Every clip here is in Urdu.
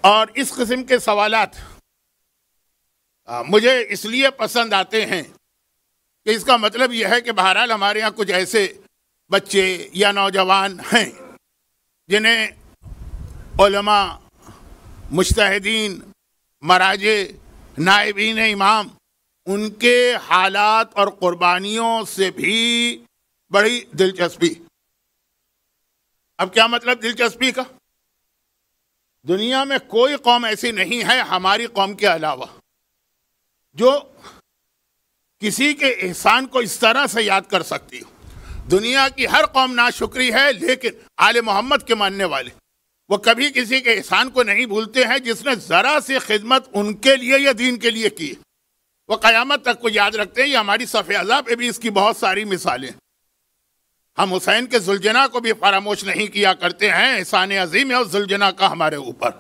اور اس قسم کے سوالات مجھے اس لیے پسند آتے ہیں کہ اس کا مطلب یہ ہے کہ بہرحال ہمارے ہاں کچھ ایسے بچے یا نوجوان ہیں جنہیں علماء، مجتہدین، مراجع، نائبین امام ان کے حالات اور قربانیوں سے بھی بڑی دلچسپی۔ اب کیا مطلب دلچسپی کا؟ دنیا میں کوئی قوم ایسی نہیں ہے ہماری قوم کے علاوہ جو کسی کے احسان کو اس طرح سے یاد کر سکتی ہو۔ دنیا کی ہر قوم ناشکری ہے، لیکن آل محمد کے ماننے والے وہ کبھی کسی کے احسان کو نہیں بھولتے ہیں جس نے ذرا سی خدمت ان کے لیے یا دین کے لیے کی، وہ قیامت تک کو یاد رکھتے ہیں۔ یہ ہماری صف اعضاء پہ بھی اس کی بہت ساری مثالیں۔ ہم حسین کے ذوالجناح کو بھی فراموش نہیں کیا کرتے ہیں، احسان عظیم ہے اور ذوالجناح کا ہمارے اوپر۔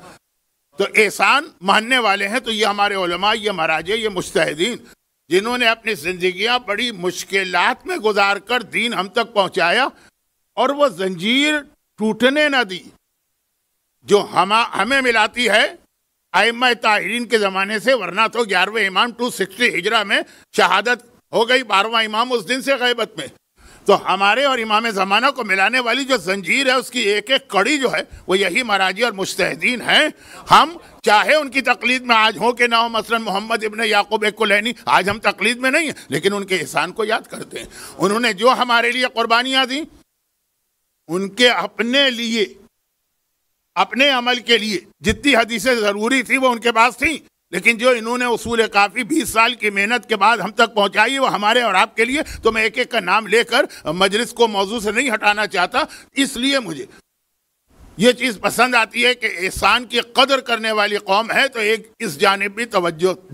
تو احسان ماننے والے ہیں تو یہ ہمارے علماء، یہ مراجع، یہ مجتہدین جنہوں نے اپنی زندگیاں بڑی مشکلات میں گزار کر دین ہم تک پہنچایا اور وہ زنجیر ٹوٹنے نہ دی جو ہمیں ملاتی ہے ائمہ طاہرین کے زمانے سے، ورنہ تو 11ویں امام 260 ہجرہ میں شہادت ہو گئی، 12واں امام اس دن سے غیبت میں۔ تو ہمارے اور امام زمانہ کو ملانے والی جو زنجیر ہے اس کی ایک ایک کڑی جو ہے وہ یہی مراجع اور مجتہدین ہیں۔ ہم چاہے ان کی تقلید میں آج ہوں کہ نہ ہو، مثلا محمد ابن یعقوب کلینی، آج ہم تقلید میں نہیں ہیں لیکن ان کے احسان کو یاد کرتے ہیں۔ انہوں نے جو ہمارے لیے قربانیاں دیں ان کے اپنے لیے، اپنے عمل کے لیے جتنی حدیثیں ضروری تھی وہ ان کے پاس تھیں، لیکن جو انہوں نے اصول کافی 20 سال کی محنت کے بعد ہم تک پہنچائی وہ ہمارے اور آپ کے لیے۔ تو میں ایک ایک کا نام لے کر مجلس کو موضوع سے نہیں ہٹانا چاہتا، اس لیے مجھے یہ چیز پسند آتی ہے کہ احسان کی قدر کرنے والی قوم ہے تو ایک اس جانب بھی توجہ